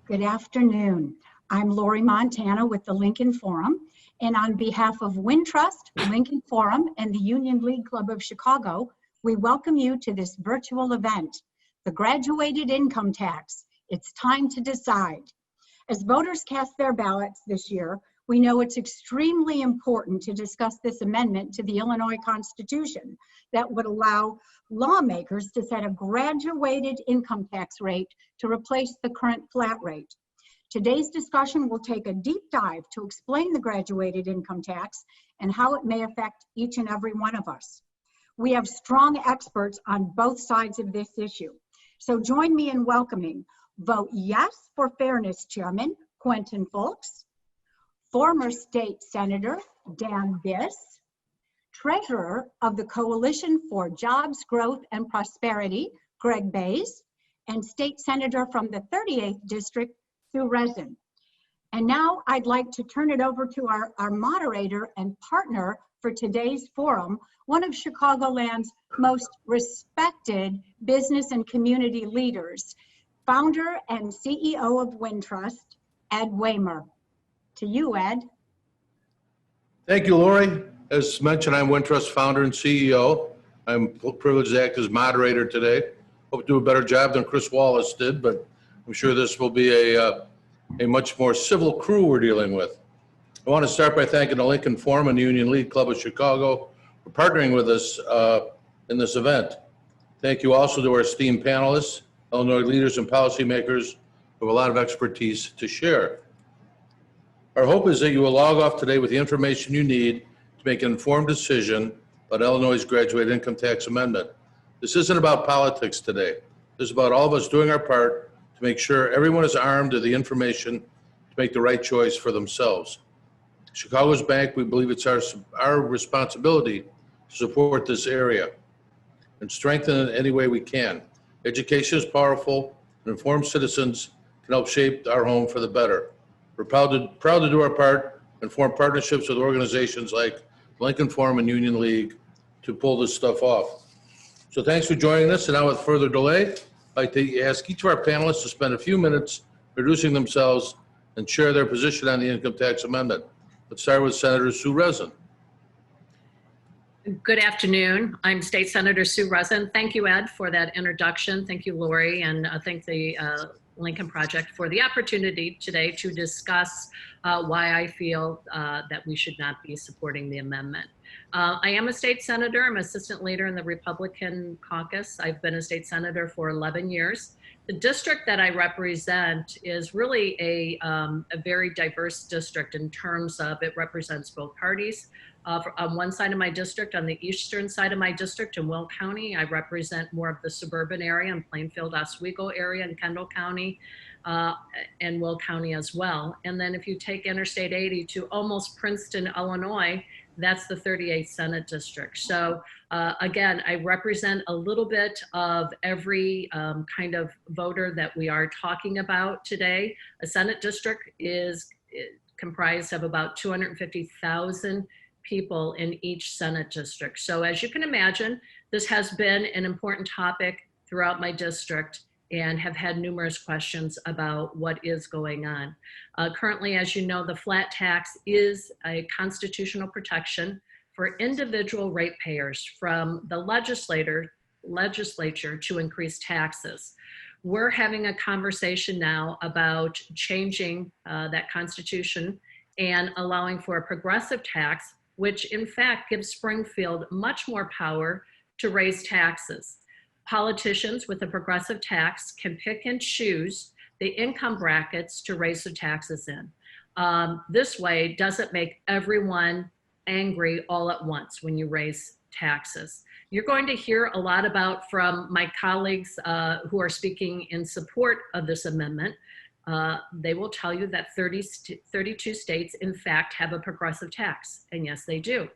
Good afternoon. I'm Lori Montana with the Lincoln Forum, and on behalf of Wintrust, Lincoln Forum, and the Union League Club of Chicago, we welcome you to this virtual event, the Graduated Income Tax. It's time to decide. As voters cast their ballots this year, we know it's extremely important to discuss this amendment to the Illinois Constitution that would allow lawmakers to set a graduated income tax rate to replace the current flat rate. Today's discussion will take a deep dive to explain the graduated income tax and how it may affect each and every one of us. We have strong experts on both sides of this issue. So join me in welcoming Vote Yes for Fairness Chairman Quentin Fulks, former State Senator Dan Biss, Treasurer of the Coalition for Jobs, Growth, and Prosperity, Greg Biss, and State Senator from the 38th District, Rezn. And now I'd like to turn it over to our moderator and partner for today's forum, one of Chicagoland's most respected business and community leaders, founder and CEO of Wintrust, Ed Waymer. To you, Ed. Thank you, Lori. As mentioned, I'm Wintrust founder and CEO. I'm privileged to act as moderator today. Hope to do a better job than Chris Wallace did, but I'm sure this will be a much more civil crew we're dealing with. I want to start by thanking the Lincoln Forum and the Union League Club of Chicago for partnering with us in this event. Thank you also to our esteemed panelists, Illinois leaders and policymakers who have a lot of expertise to share. Our hope is that you will log off today with the information you need to make an informed decision about Illinois' graduated income tax amendment. This isn't about politics today. This is about all of us doing our part to make sure everyone is armed with the information to make the right choice for themselves. Chicago's Bank, we believe it's our responsibility to support this area and strengthen it any way we can. Education is powerful, and informed citizens can help shape our home for the better. We're proud to do our part and form partnerships with organizations like Lincoln Forum and Union League to pull this stuff off. So thanks for joining us. And now with further delay, I'd like to ask each of our panelists to spend a few minutes introducing themselves and share their position on the income tax amendment. Let's start with Senator Sue Rezn. Good afternoon. I'm State Senator Sue Rezn. Thank you, Ed, for that introduction. Thank you, Lori, and thank the Lincoln Project for the opportunity today to discuss why I feel that we should not be supporting the amendment. I am a state senator. I'm assistant leader in the Republican caucus. I've been a state senator for 11 years. The district that I represent is really a very diverse district in terms of it represents both parties. On one side of my district, on the eastern side of my district in Will County, I represent more of the suburban area in Plainfield, Oswego area in Kendall County, and Will County as well. And then if you take Interstate 80 to almost Princeton, Illinois, that's the 38th Senate District. So again, I represent a little bit of every kind of voter that we are talking about today. A Senate District is comprised of about 250,000 people in each Senate District. So as you can imagine, this has been an important topic throughout my district and have had numerous questions about what is going on. Currently, as you know, the flat tax is a constitutional protection for individual ratepayers from the legislature to increase taxes. We're having a conversation now about changing that constitution and allowing for a progressive tax, which in fact gives Springfield much more power to raise taxes. Politicians with a progressive tax can pick and choose the income brackets to raise the taxes in. This way doesn't make everyone angry all at once when you raise taxes. You're going to hear a lot about from my colleagues who are speaking in support of this amendment. They will tell you that 32 states, in fact, have a progressive tax, and yes, they do.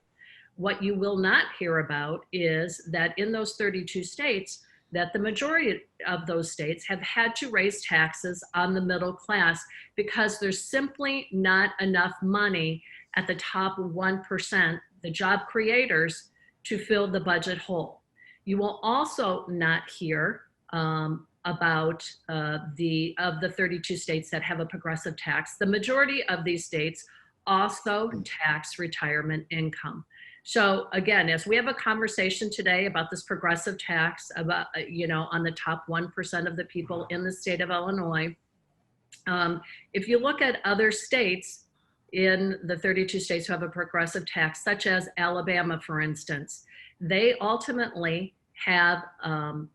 What you will not hear about is that in those 32 states, that the majority of those states have had to raise taxes on the middle class because there's simply not enough money at the top 1%, the job creators, to fill the budget hole. You will also not hear about of the 32 states that have a progressive tax. The majority of these states also tax retirement income. So again, as we have a conversation today about this progressive tax, about, on the top 1% of the people in the state of Illinois, if you look at other states in the 32 states who have a progressive tax, such as Alabama, for instance, they ultimately have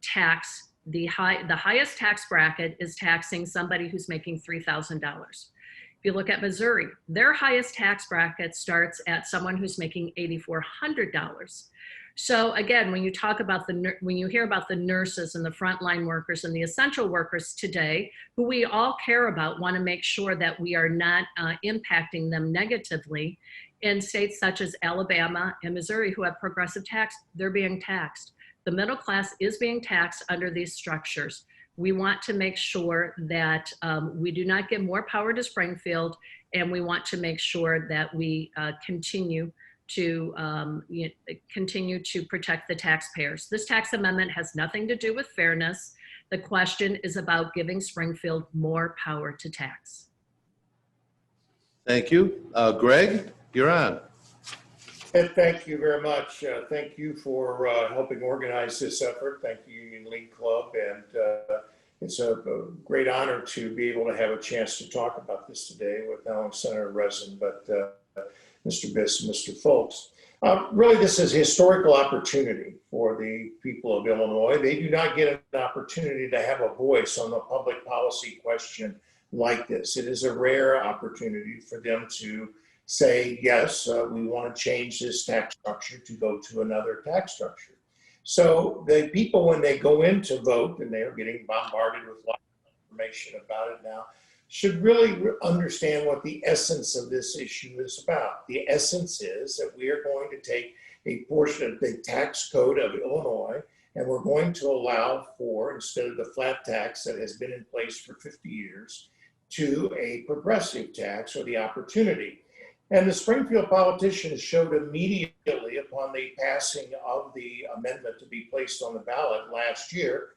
tax, the highest tax bracket is taxing somebody who's making $3,000. If you look at Missouri, their highest tax bracket starts at someone who's making $8,400. So again, when you talk about when you hear about the nurses and the frontline workers and the essential workers today, who we all care about, want to make sure that we are not impacting them negatively, in states such as Alabama and Missouri who have progressive tax, they're being taxed. The middle class is being taxed under these structures. We want to make sure that we do not give more power to Springfield, and we want to make sure that we continue to protect the taxpayers. This tax amendment has nothing to do with fairness. The question is about giving Springfield more power to tax. Thank you. Greg, you're on. Ed, thank you very much. Thank you for helping organize this effort. Thank you, Union League Club. And it's a great honor to be able to have a chance to talk about this today with not only Senator Rezn, but Mr. Biss and Mr. Folks. Really, this is a historical opportunity for the people of Illinois. They do not get an opportunity to have a voice on the public policy question like this. It is a rare opportunity for them to say, yes, we want to change this tax structure to go to another tax structure. So the people, when they go in to vote, and they are getting bombarded with lots of information about it now, should really understand what the essence of this issue is about. The essence is that we are going to take a portion of the tax code of Illinois, and we're going to allow for, instead of the flat tax that has been in place for 50 years, to a progressive tax, or the opportunity. And the Springfield politicians showed immediately upon the passing of the amendment to be placed on the ballot last year,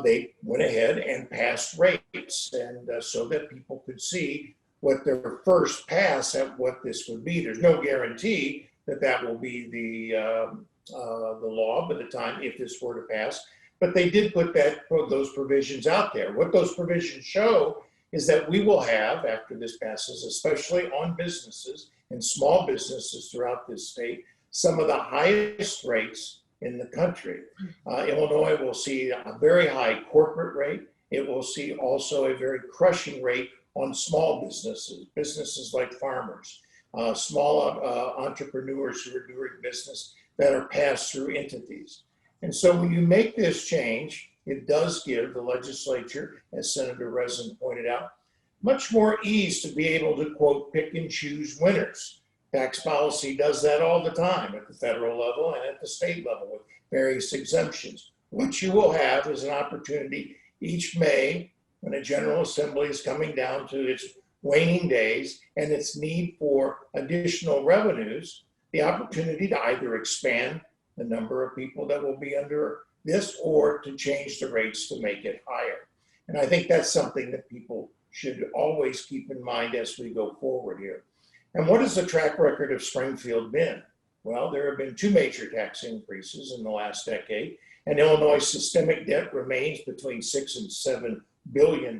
they went ahead and passed rates, and so that people could see what their first pass at what this would be. There's no guarantee that that will be the law by the time, if this were to pass, but they did put those provisions out there. What those provisions show is that we will have, after this passes, especially on businesses and small businesses throughout this state, some of the highest rates in the country. Illinois will see a very high corporate rate. It will see also a very crushing rate on small businesses like farmers, small entrepreneurs who are doing business that are passed through entities. And so when you make this change, it does give the legislature, as Senator Rezn pointed out, much more ease to be able to, quote, pick and choose winners. Tax policy does that all the time at the federal level and at the state level with various exemptions. What you will have is an opportunity each May, when a General Assembly is coming down to its waning days and its need for additional revenues, the opportunity to either expand the number of people that will be under this or to change the rates to make it higher. And I think that's something that people should always keep in mind as we go forward here. And what has the track record of Springfield been? Well, there have been two major tax increases in the last decade, and Illinois' systemic debt remains between $6 and $7 billion.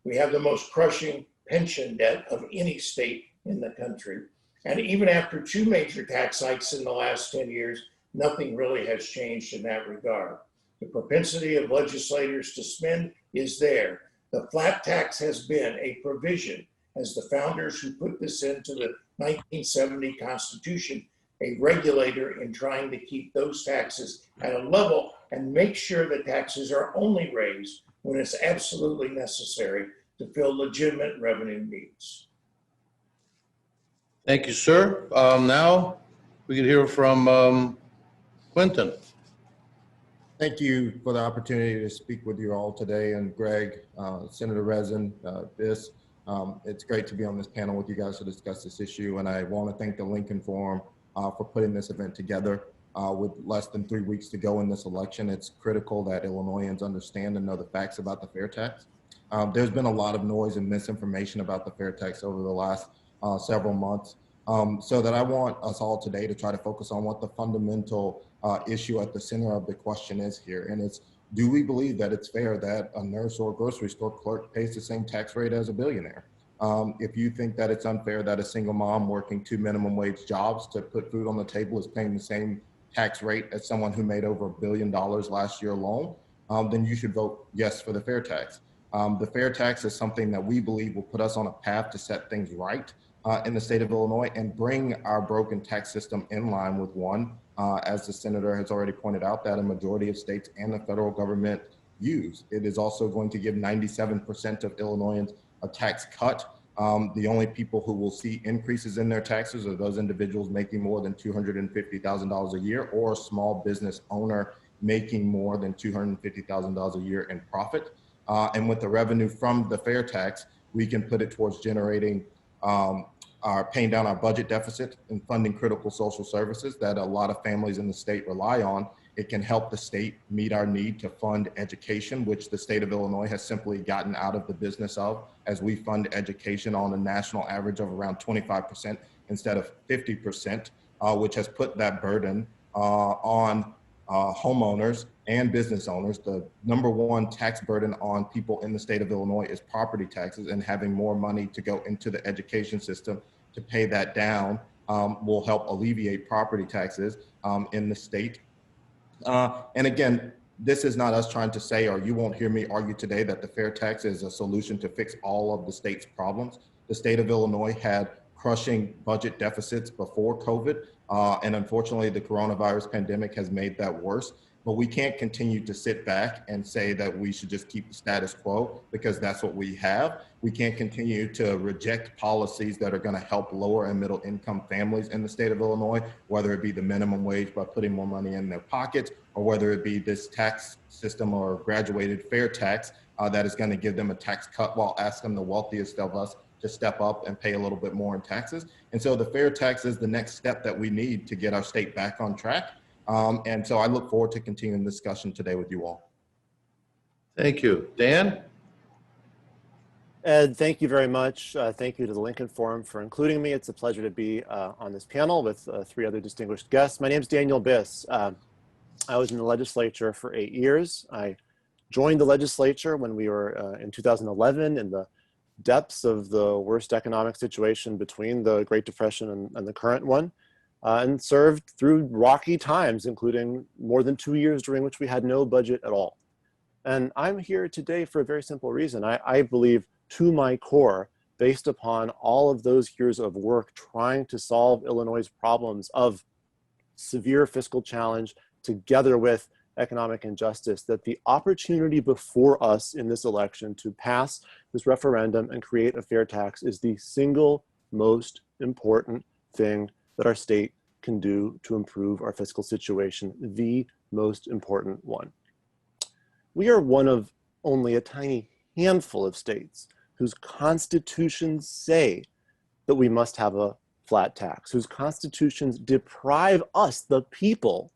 We have the most crushing pension debt of any state in the country. And even after two major tax hikes in the last 10 years, nothing really has changed in that regard. The propensity of legislators to spend is there. The flat tax has been a provision, as the founders who put this into the 1970 Constitution, a regulator in trying to keep those taxes at a level and make sure that taxes are only raised when it's absolutely necessary to fill legitimate revenue needs. Thank you, sir. Now we can hear from Quentin. Thank you for the opportunity to speak with you all today, and Greg, Senator Rezn, Biss. It's great to be on this panel with you guys to discuss this issue, and I want to thank the Lincoln Forum for putting this event together. with less than 3 weeks to go in this election, it's critical that Illinoisans understand and know the facts about the fair tax. There's been a lot of noise and misinformation about the fair tax over the last several months. So that I want us all today to try to focus on what the fundamental issue at the center of the question is here. And it's, do we believe that it's fair that a nurse or a grocery store clerk pays the same tax rate as a billionaire? If you think that it's unfair that a single mom working 2 minimum wage jobs to put food on the table is paying the same tax rate as someone who made over $1 billion last year alone, then you should vote yes for the fair tax. The fair tax is something that we believe will put us on a path to set things right in the state of Illinois and bring our broken tax system in line with one, as the senator has already pointed out, that a majority of states and the federal government use. It is also going to give 97% of Illinoisans a tax cut. The only people who will see increases in their taxes are those individuals making more than $250,000 a year, or a small business owner making more than $250,000 a year in profit. And with the revenue from the fair tax, we can put it towards generating paying down our budget deficit and funding critical social services that a lot of families in the state rely on. It can help the state meet our need to fund education, which the state of Illinois has simply gotten out of the business of, as we fund education on a national average of around 25% instead of 50%, which has put that burden on homeowners and business owners. The #1 tax burden on people in the state of Illinois is property taxes, and having more money to go into the education system to pay that down will help alleviate property taxes in the state. And again, this is not us trying to say, or you won't hear me argue today, that the fair tax is a solution to fix all of the state's problems. The state of Illinois had crushing budget deficits before COVID, and unfortunately the coronavirus pandemic has made that worse. But we can't continue to sit back and say that we should just keep the status quo, because that's what we have. We can't continue to reject policies that are going to help lower and middle income families in the state of Illinois, whether it be the minimum wage by putting more money in their pockets, or whether it be this tax system or graduated fair tax that is going to give them a tax cut while asking the wealthiest of us to step up and pay a little bit more in taxes. And so the fair tax is the next step that we need to get our state back on track. And so I look forward to continuing the discussion today with you all. Thank you. Dan? Ed, thank you very much. Thank you to the Lincoln Forum for including me. It's a pleasure to be on this panel with 3 other distinguished guests. My name is Daniel Biss. I was in the legislature for 8 years. I joined the legislature when we were in 2011 in the depths of the worst economic situation between the Great Depression and the current one. And served through rocky times, including more than 2 years during which we had no budget at all. And I'm here today for a very simple reason. I believe to my core, based upon all of those years of work trying to solve Illinois' problems of severe fiscal challenge together with economic injustice, that the opportunity before us in this election to pass this referendum and create a fair tax is the single most important thing that our state can do to improve our fiscal situation, the most important one. We are one of only a tiny handful of states whose constitutions say that we must have a flat tax, whose constitutions deprive us, the people,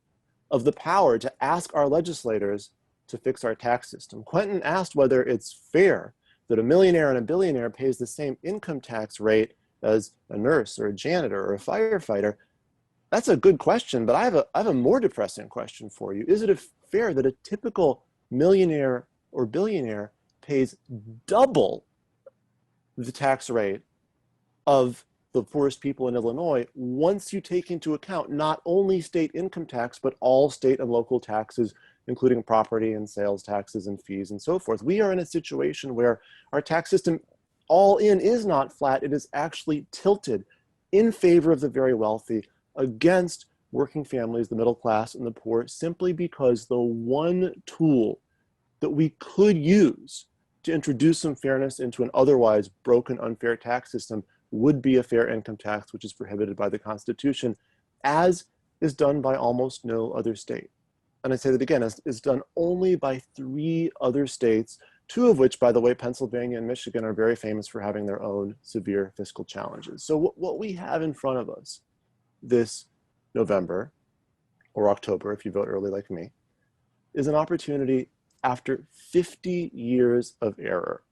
of the power to ask our legislators to fix our tax system. Quentin asked whether it's fair that a millionaire and a billionaire pays the same income tax rate as a nurse or a janitor or a firefighter. That's a good question, but I have a more depressing question for you. Is it fair that a typical millionaire or billionaire pays double the tax rate of the poorest people in Illinois once you take into account not only state income tax, but all state and local taxes, including property and sales taxes and fees and so forth? We are in a situation where our tax system all in is not flat. It is actually tilted in favor of the very wealthy against working families, the middle class, and the poor, simply because the one tool that we could use to introduce some fairness into an otherwise broken, unfair tax system would be a fair income tax, which is prohibited by the Constitution, as is done by almost no other state. And I say that again, as is done only by 3 other states, 2 of which, by the way, Pennsylvania and Michigan, are very famous for having their own severe fiscal challenges. So what we have in front of us this November or October if you vote early like me, is an opportunity after 50 years of error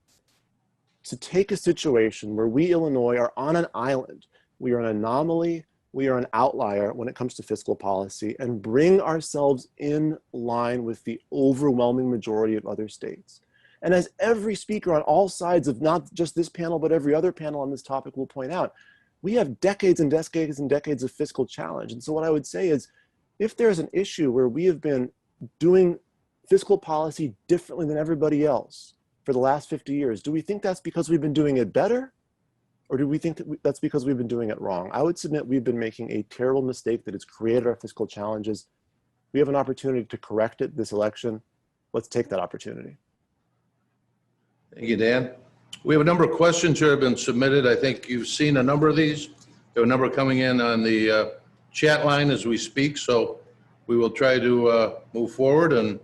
to take a situation where we, Illinois, are on an island. We are an anomaly, we are an outlier when it comes to fiscal policy, and bring ourselves in line with the overwhelming majority of other states. And as every speaker on all sides of not just this panel, but every other panel on this topic will point out, we have decades and decades and decades of fiscal challenge. And so what I would say is, if there's an issue where we have been doing fiscal policy differently than everybody else for the last 50 years, do we think that's because we've been doing it better? Or do we think that that's because we've been doing it wrong? I would submit we've been making a terrible mistake that has created our fiscal challenges. We have an opportunity to correct it this election. Let's take that opportunity. Thank you, Dan. We have a number of questions that have been submitted. I think you've seen a number of these. There are a number coming in on the chat line as we speak, so we will try to move forward and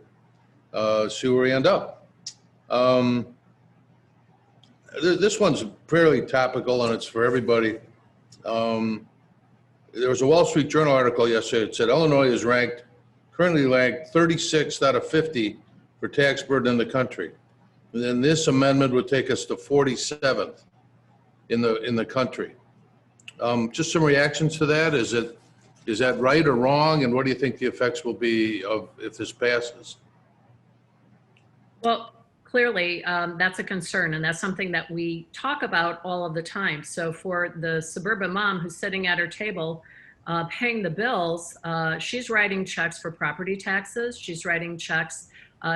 see where we end up. This one's fairly topical and it's for everybody. There was a Wall Street Journal article yesterday that said Illinois is currently ranked 36th out of 50 for tax burden in the country. And then this amendment would take us to 47th in the country. Just some reactions to that. Is that right or wrong? And what do you think the effects will be if this passes? Well, clearly, that's a concern, and that's something that we talk about all of the time. So for the suburban mom who's sitting at her table paying the bills, she's writing checks for property taxes. She's writing checks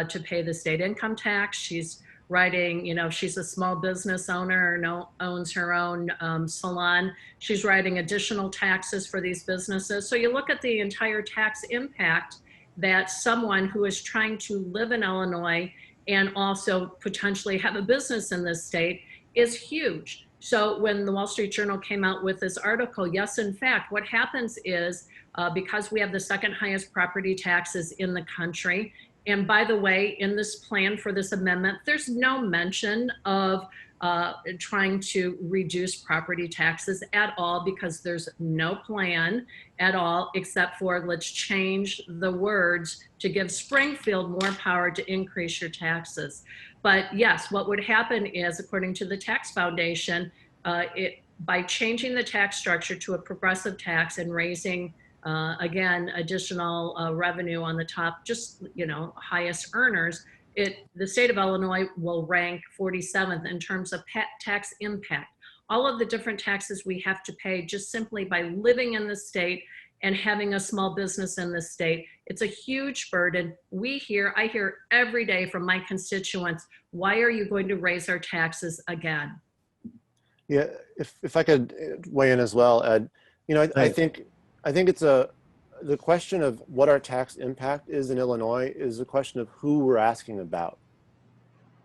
to pay the state income tax. She's writing, if she's a small business owner or owns her own salon, she's writing additional taxes for these businesses. So you look at the entire tax impact that someone who is trying to live in Illinois and also potentially have a business in this state is huge. So when the Wall Street Journal came out with this article, yes, in fact, what happens is because we have the second highest property taxes in the country, and by the way, in this plan for this amendment, there's no mention of trying to reduce property taxes at all, because there's no plan at all except for let's change the words to give Springfield more power to increase your taxes. But yes, what would happen is, according to the Tax Foundation, by changing the tax structure to a progressive tax and raising again, additional revenue on the top, just, highest earners, the state of Illinois will rank 47th in terms of tax impact. All of the different taxes we have to pay just simply by living in the state and having a small business in the state. It's a huge burden. I hear every day from my constituents, why are you going to raise our taxes again? Yeah, if I could weigh in as well, Ed, I think it's the question of what our tax impact is in Illinois is a question of who we're asking about.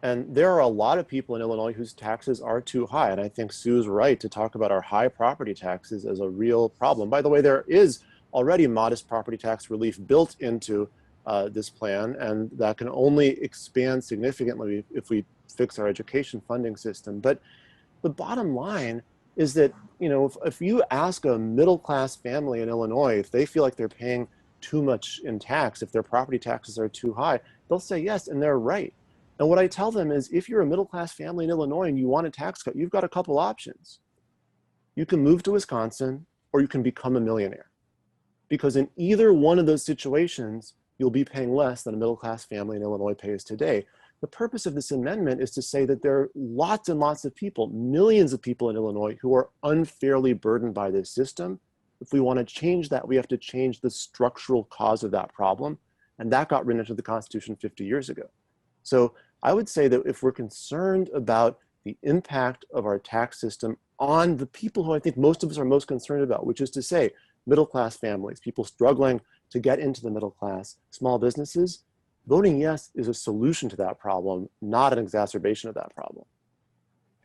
And there are a lot of people in Illinois whose taxes are too high. And I think Sue's right to talk about our high property taxes as a real problem. By the way, there is already modest property tax relief built into this plan, and that can only expand significantly if we fix our education funding system. But the bottom line is that, if you ask a middle-class family in Illinois if they feel like they're paying too much in tax, if their property taxes are too high, they'll say yes, and they're right. And what I tell them is, if you're a middle-class family in Illinois and you want a tax cut, you've got a couple options. You can move to Wisconsin, or you can become a millionaire. Because in either one of those situations, you'll be paying less than a middle-class family in Illinois pays today. The purpose of this amendment is to say that there are lots and lots of people, millions of people in Illinois, who are unfairly burdened by this system. If we want to change that, we have to change the structural cause of that problem. And that got written into the Constitution 50 years ago. So I would say that if we're concerned about the impact of our tax system on the people who I think most of us are most concerned about, which is to say middle-class families, people struggling to get into the middle class, small businesses, voting yes is a solution to that problem, not an exacerbation of that problem.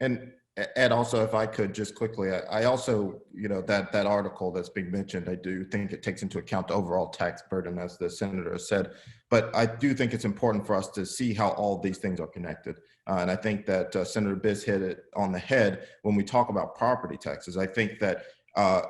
And Ed, also, if I could just quickly, I also, that article that's being mentioned, I do think it takes into account the overall tax burden, as the senator said. But I do think it's important for us to see how all these things are connected. And I think that Senator Biss hit it on the head when we talk about property taxes. I think that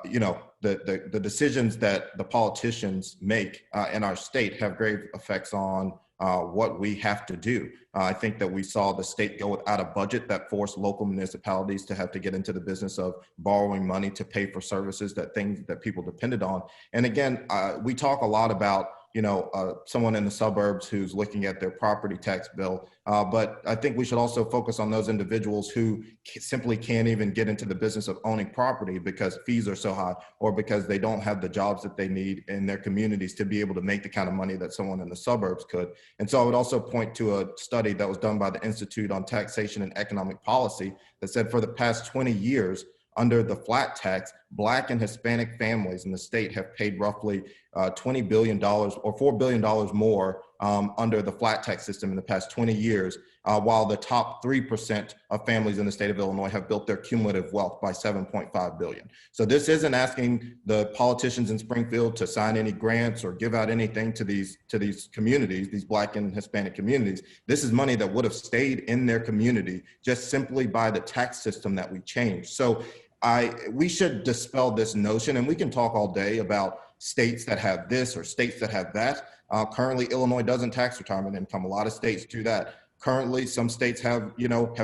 you know, the decisions that the politicians make in our state have grave effects on what we have to do. I think that we saw the state go without a budget that forced local municipalities to have to get into the business of borrowing money to pay for services, that things that people depended on. And again, we talk a lot about, you know, someone in the suburbs who's looking at their property tax bill. But I think we should also focus on those individuals who simply can't even get into the business of owning property because fees are so high, or because they don't have the jobs that they need in their communities to be able to make the kind of money that someone in the suburbs could. And so I would also point to a study that was done by the Institute on Taxation and Economic Policy that said for the past 20 years, under the flat tax, Black and Hispanic families in the state have paid roughly $20 billion or $4 billion more under the flat tax system in the past 20 years, while the top 3% of families in the state of Illinois have built their cumulative wealth by $7.5 billion. So this isn't asking the politicians in Springfield to sign any grants or give out anything to these communities, these Black and Hispanic communities. This is money that would have stayed in their community just simply by the tax system that we changed. So we should dispel this notion, and we can talk all day about states that have this or states that have that. Currently, Illinois doesn't tax retirement income. A lot of states do that. Currently, some states have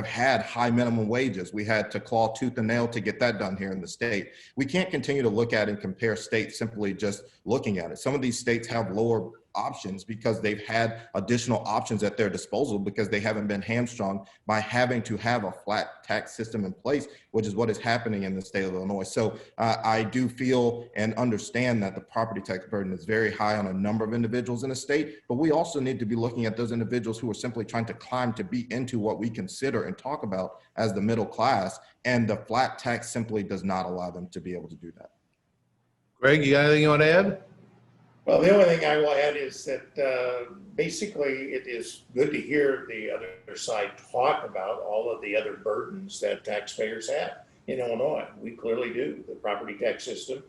had high minimum wages. We had to claw tooth and nail to get that done here in the state. We can't continue to look at and compare states simply just looking at it. Some of these states have lower options because they've had additional options at their disposal because they haven't been hamstrung by having to have a flat tax system in place, which is what is happening in the state of Illinois. So I do feel and understand that the property tax burden is very high on a number of individuals in the state, but we also need to be looking at those individuals who are simply trying to climb to be into what we consider and talk about as the middle class, and the flat tax simply does not allow them to be able to do that. Greg, you got anything you want to add? Well, the only thing I will add is that basically it is good to hear the other side talk about all of the other burdens that taxpayers have in Illinois. We clearly do. The property tax system,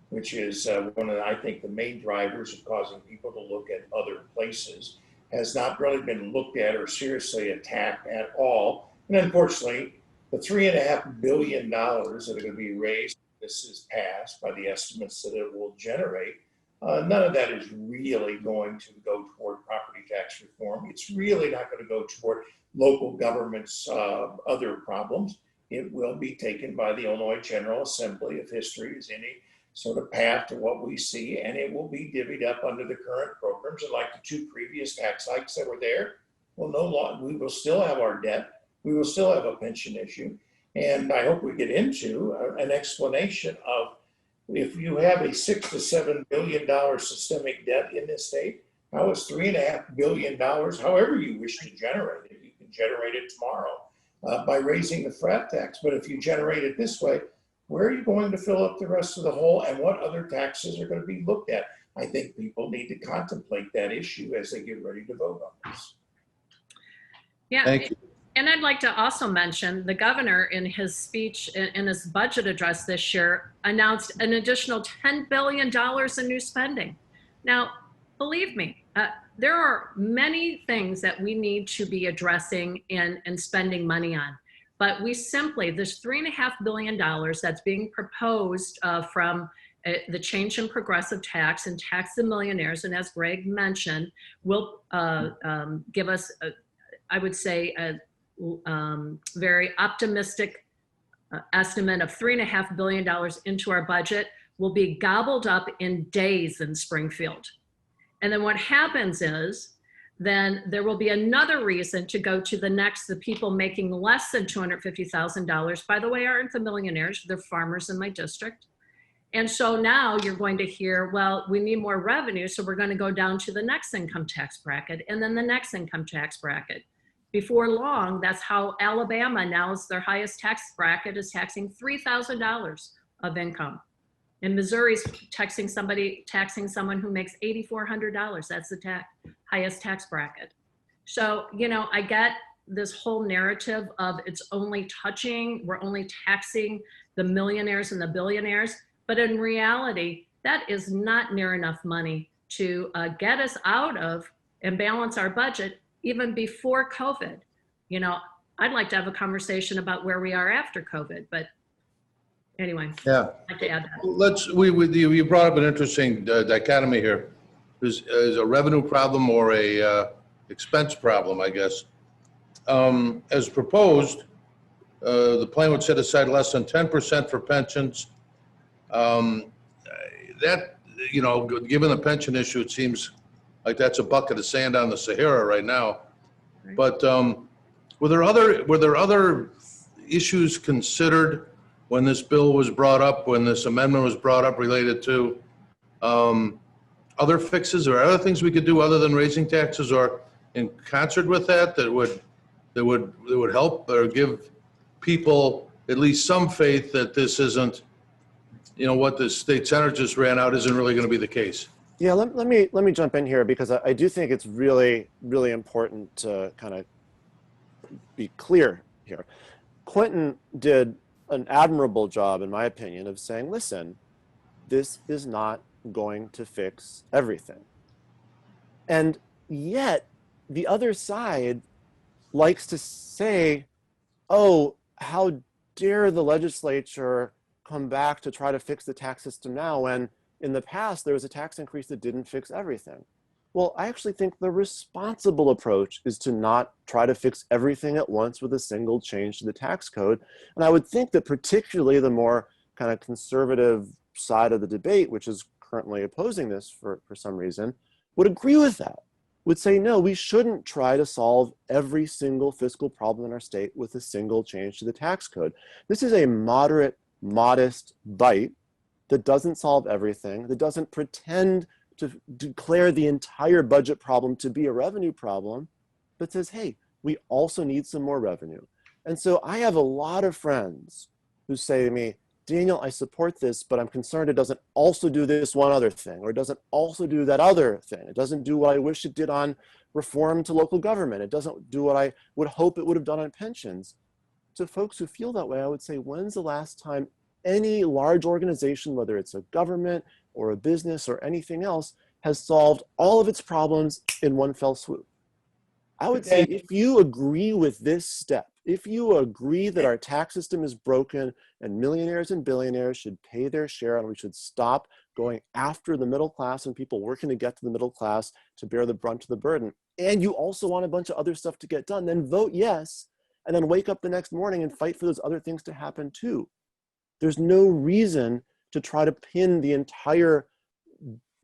which is one of, I think, the main drivers of causing people to look at other places, has not really been looked at or seriously attacked at all. And unfortunately, the $3.5 billion that are going to be raised, this is passed by the estimates that it will generate. None of that is really going to go toward property tax reform. It's really not going to go toward local government's other problems. It will be taken by the Illinois General Assembly, if history is any sort of path to what we see, and it will be divvied up under the current programs. And like the two previous tax hikes that were there, well, no longer, we will still have our debt. We will still have a pension issue. And I hope we get into an explanation of, if you have a $6 to $7 billion systemic debt in this state, how is $3.5 billion, however you wish to generate it, you can generate it tomorrow by raising the flat tax. But if you generate it this way, where are you going to fill up the rest of the hole, and what other taxes are going to be looked at? I think people need to contemplate that issue as they get ready to vote on this. Yeah. Thank you. And I'd like to also mention the governor in his speech, in his budget address this year, announced an additional $10 billion in new spending. Now, believe me, there are many things that we need to be addressing and spending money on. But we simply, this $3.5 billion that's being proposed from the change in progressive tax and tax the millionaires, and as Greg mentioned, will give us, I would say, a very optimistic estimate of $3.5 billion into our budget, will be gobbled up in days in Springfield. And then what happens is, then there will be another reason to go to the people making less than $250,000, by the way, aren't the millionaires, they're farmers in my district. And so now you're going to hear, well, we need more revenue, so we're going to go down to the next income tax bracket, and then the next income tax bracket. Before long, that's how Alabama now is their highest tax bracket, is taxing $3,000 of income. And Missouri's taxing someone who makes $8,400. That's the highest tax bracket. So, I get this whole narrative of we're only taxing the millionaires and the billionaires, but in reality, that is not near enough money to get us out of and balance our budget even before COVID. I'd like to have a conversation about where we are after COVID, but Anyway, Yeah. I'd like to add that. You brought up an interesting dichotomy here. Is a revenue problem or a expense problem, I guess. As proposed, the plan would set aside less than 10% for pensions. That, given the pension issue, it seems like that's a bucket of sand on the Sahara right now. Right. But were there other issues considered when this bill was brought up, when this amendment was brought up, related to other fixes or other things we could do other than raising taxes, or in concert with that would help or give people at least some faith that this isn't, what the state senator just ran out isn't really going to be the case? Yeah, let me jump in here, because I do think it's really, really important to kind of be clear here. Quentin did an admirable job, in my opinion, of saying, listen, this is not going to fix everything. And yet the other side likes to say, oh, how dare the legislature come back to try to fix the tax system now, when in the past there was a tax increase that didn't fix everything. Well, I actually think the responsible approach is to not try to fix everything at once with a single change to the tax code. And I would think that particularly the more kind of conservative side of the debate, which is currently opposing this for some reason, would agree with that, would say, no, we shouldn't try to solve every single fiscal problem in our state with a single change to the tax code. This is a moderate, modest bite that doesn't solve everything, that doesn't pretend to declare the entire budget problem to be a revenue problem, but says, hey, we also need some more revenue. And so I have a lot of friends who say to me, Daniel, I support this, but I'm concerned it doesn't also do this one other thing, or it doesn't also do that other thing. It doesn't do what I wish it did on reform to local government. It doesn't do what I would hope it would have done on pensions. To folks who feel that way, I would say, when's the last time any large organization, whether it's a government or a business or anything else, has solved all of its problems in one fell swoop? I would say, if you agree with this step, if you agree that our tax system is broken and millionaires and billionaires should pay their share, and we should stop going after the middle class and people working to get to the middle class to bear the brunt of the burden, and you also want a bunch of other stuff to get done, then vote yes, and then wake up the next morning and fight for those other things to happen too. There's no reason to try to pin the entire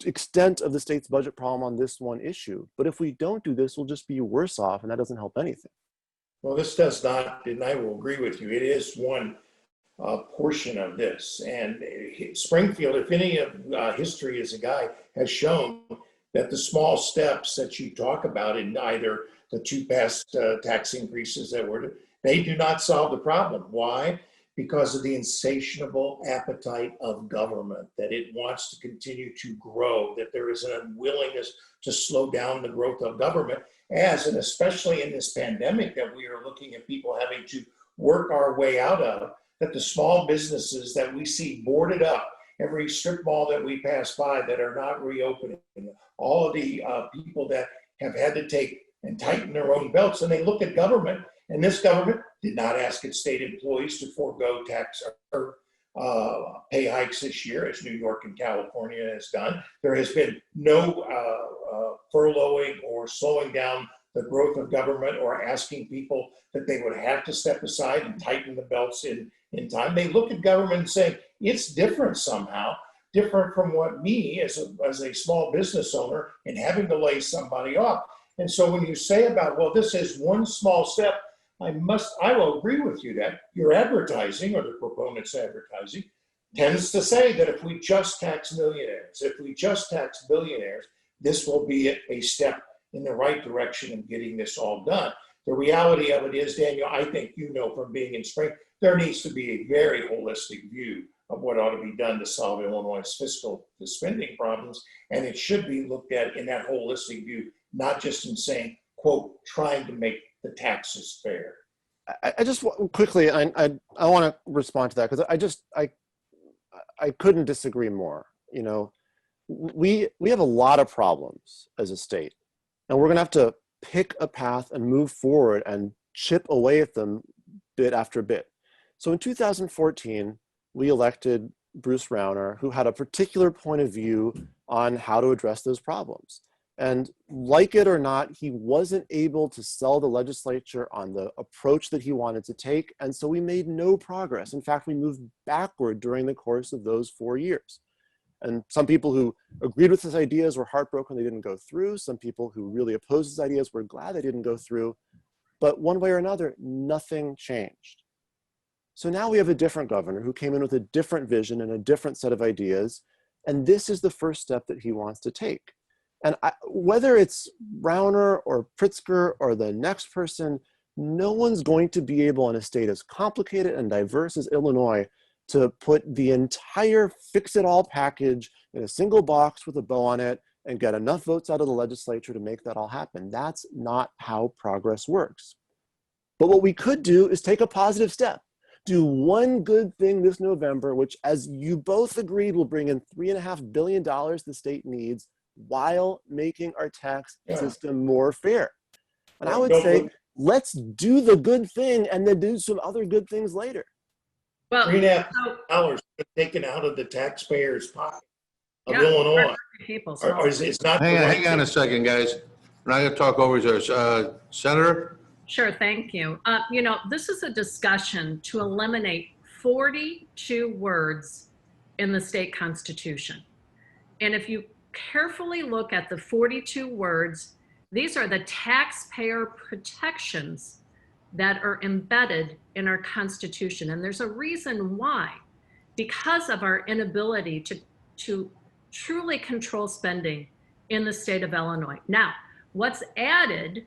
extent of the state's budget problem on this one issue. But if we don't do this, we'll just be worse off, and that doesn't help anything. Well, this does not, and I will agree with you, it is one portion of this. And Springfield, if any of history as a guy, has shown that the small steps that you talk about in either the two past tax increases that were, they do not solve the problem. Why? Because of the insatiable appetite of government, that it wants to continue to grow, that there is an unwillingness to slow down the growth of government, and especially in this pandemic that we are looking at people having to work our way out of, that the small businesses that we see boarded up, every strip mall that we pass by that are not reopening, all of the people that have had to take and tighten their own belts, and they look at government, and this government did not ask its state employees to forego tax or pay hikes this year, as New York and California has done. There has been no furloughing or slowing down the growth of government or asking people that they would have to step aside and tighten the belts in time. They look at government and say, it's different somehow, different from what me as a small business owner and having to lay somebody off. And so when you say about, well, this is one small step, I will agree with you that your advertising, or the proponents advertising, tends to say that if we just tax millionaires, if we just tax billionaires, this will be a step in the right direction in getting this all done. The reality of it is, Daniel, I think you know from being in Spring, there needs to be a very holistic view of what ought to be done to solve Illinois' fiscal spending problems. And it should be looked at in that holistic view, not just in saying, quote, trying to make the taxes fair. I just quickly, I want to respond to that, because I couldn't disagree more. You know, we have a lot of problems as a state, and we're going to have to pick a path and move forward and chip away at them bit after bit. So in 2014, we elected Bruce Rauner, who had a particular point of view on how to address those problems. And like it or not, he wasn't able to sell the legislature on the approach that he wanted to take. And so we made no progress. In fact, we moved backward during the course of those 4 years. And some people who agreed with his ideas were heartbroken they didn't go through. Some people who really opposed his ideas were glad they didn't go through. But one way or another, nothing changed. So now we have a different governor who came in with a different vision and a different set of ideas. And this is the first step that he wants to take. And whether it's Rauner or Pritzker or the next person, no one's going to be able in a state as complicated and diverse as Illinois to put the entire fix-it-all package in a single box with a bow on it and get enough votes out of the legislature to make that all happen. That's not how progress works. But what we could do is take a positive step. Do one good thing this November, which, as you both agreed, will bring in $3.5 billion the state needs while making our tax system more fair. And I would say, let's do the good thing and then do some other good things later. Well, $3.5 taken out of the taxpayers' pocket of Illinois. It's not. Hang on a second, guys. We're not going to talk over yours. Senator? Sure, thank you. You know, this is a discussion to eliminate 42 words in the state constitution. And if you carefully look at the 42 words, these are the taxpayer protections that are embedded in our Constitution. And there's a reason why. Because of our inability to truly control spending in the state of Illinois. Now, what's added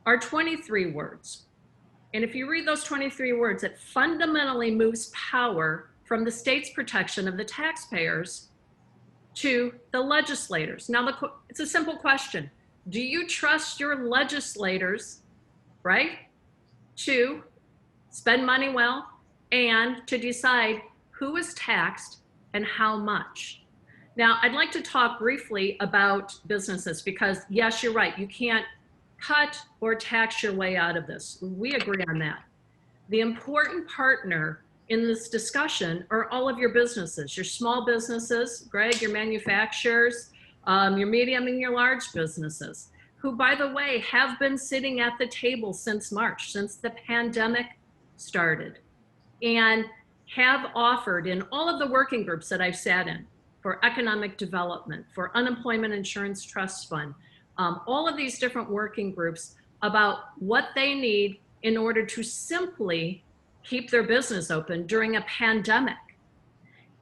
are 23 words. And if you read those 23 words, it fundamentally moves power from the state's protection of the taxpayers to the legislators. Now, it's a simple question. Do you trust your legislators, right, to spend money well and to decide who is taxed and how much? Now, I'd like to talk briefly about businesses because, yes, you're right. You can't cut or tax your way out of this. We agree on that. The important partner in this discussion are all of your businesses, your small businesses, Greg, your manufacturers, your medium and your large businesses, who, by the way, have been sitting at the table since March, since the pandemic started, and have offered in all of the working groups that I've sat in for economic development, for unemployment insurance trust fund, all of these different working groups about what they need in order to simply keep their business open during a pandemic.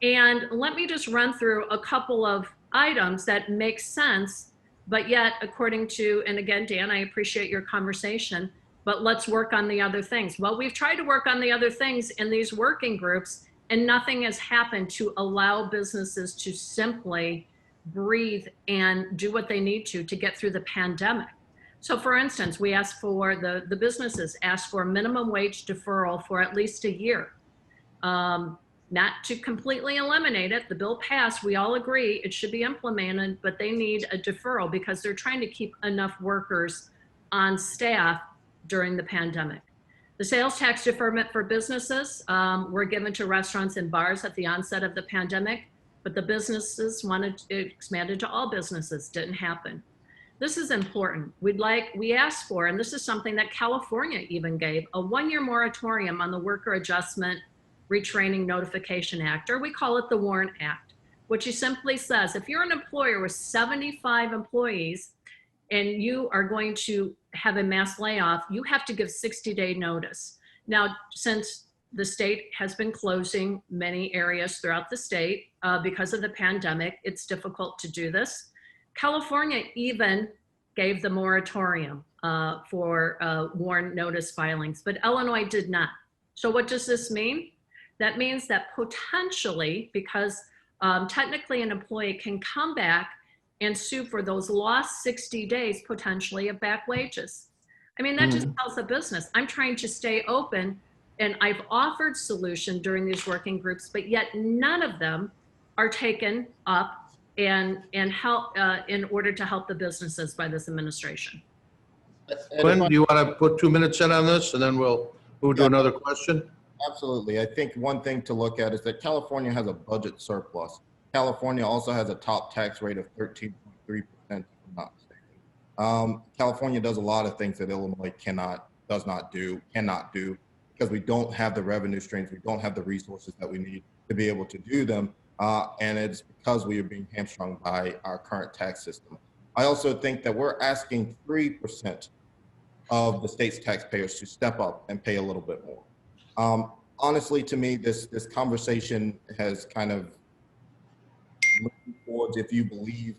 And let me just run through a couple of items that make sense, but yet according to, and again, Dan, I appreciate your conversation, but let's work on the other things. Well, we've tried to work on the other things in these working groups and nothing has happened to allow businesses to simply breathe and do what they need to get through the pandemic. So for instance, we asked for, the businesses asked for a minimum wage deferral for at least a year. Not to completely eliminate it, the bill passed, we all agree it should be implemented, but they need a deferral because they're trying to keep enough workers on staff during the pandemic. The sales tax deferment for businesses were given to restaurants and bars at the onset of the pandemic, but the businesses wanted it expanded to all businesses, didn't happen. This is important. We asked for, and this is something that California even gave, a 1-year moratorium on the Worker Adjustment Retraining Notification Act, or we call it the WARN Act, which simply says, if you're an employer with 75 employees and you are going to have a mass layoff, you have to give 60-day notice. Now, since the state has been closing many areas throughout the state because of the pandemic, it's difficult to do this. California even gave the moratorium for WARN notice filings, but Illinois did not. So what does this mean? That means that potentially, because technically an employee can come back and sue for those lost 60 days potentially of back wages. I mean, that just tells a business, I'm trying to stay open and I've offered solution during these working groups, but yet none of them are taken up and help in order to help the businesses by this administration. Quinn, do you want to put 2 minutes in on this and then we'll do another question? Absolutely. I think one thing to look at is that California has a budget surplus. California also has a top tax rate of 13.3%, if I'm not mistaken. California does a lot of things that Illinois cannot do, because we don't have the revenue streams, we don't have the resources that we need to be able to do them. And it's because we are being hamstrung by our current tax system. I also think that we're asking 3% of the state's taxpayers to step up and pay a little bit more. Honestly, to me, this conversation has kind of moved towards if you believe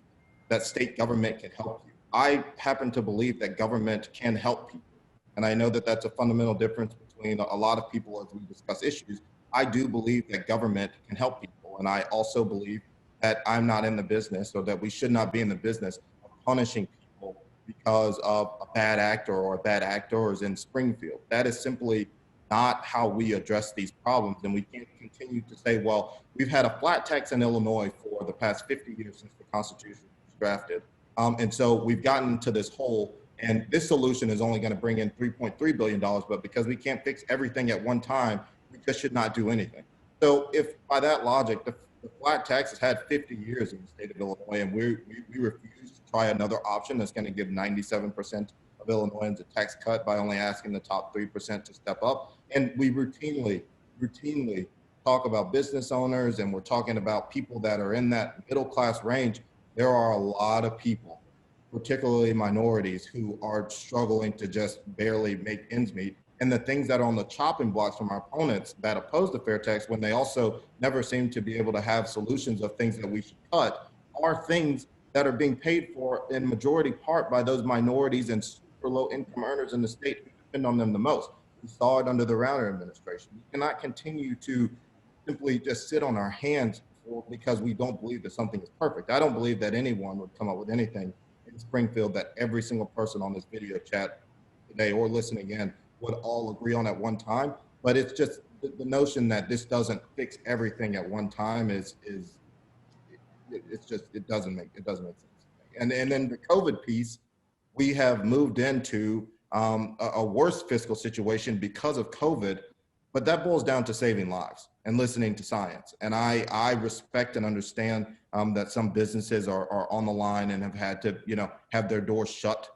that state government can help you. I happen to believe that government can help people. And I know that that's a fundamental difference between a lot of people as we discuss issues. I do believe that government can help people. And I also believe that I'm not in the business, or that we should not be in the business of punishing people because of a bad actor or bad actors in Springfield. That is simply not how we address these problems. And we can't continue to say, well, we've had a flat tax in Illinois for the past 50 years since the Constitution was drafted. And so we've gotten to this hole, and this solution is only going to bring in $3.3 billion, but because we can't fix everything at one time, we just should not do anything. So if by that logic, the flat tax has had 50 years in the state of Illinois, and we refuse to try another option that's going to give 97% of Illinoisans a tax cut by only asking the top 3% to step up. And we routinely talk about business owners, and we're talking about people that are in that middle class range. There are a lot of people, particularly minorities, who are struggling to just barely make ends meet. And the things that are on the chopping blocks from our opponents that oppose the fair tax, when they also never seem to be able to have solutions of things that we should cut, are things that are being paid for in majority part by those minorities and super low income earners in the state who depend on them the most. We saw it under the Rauner administration. We cannot continue to simply just sit on our hands because we don't believe that something is perfect. I don't believe that anyone would come up with anything in Springfield that every single person on this video chat today or listening in would all agree on at one time. But it's just the notion that this doesn't fix everything at one time it doesn't make sense. And then the COVID piece, we have moved into a worse fiscal situation because of COVID, but that boils down to saving lives and listening to science. And I respect and understand that some businesses are on the line and have had to, have their doors shut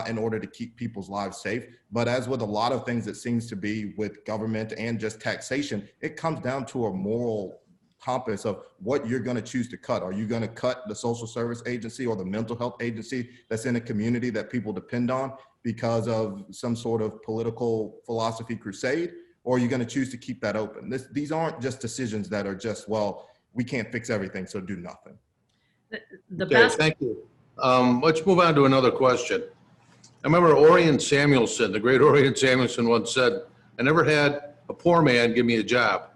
in order to keep people's lives safe. But as with a lot of things that seems to be with government and just taxation, it comes down to a moral compass of what you're going to choose to cut. Are you going to cut the social service agency or the mental health agency that's in a community that people depend on because of some sort of political philosophy crusade? Or are you going to choose to keep that open? These aren't just decisions that are just, well, we can't fix everything, so do nothing. Okay, thank you. Let's move on to another question. I remember Orion Samuelson, the great Orion Samuelson, once said, "I never had a poor man give me a job."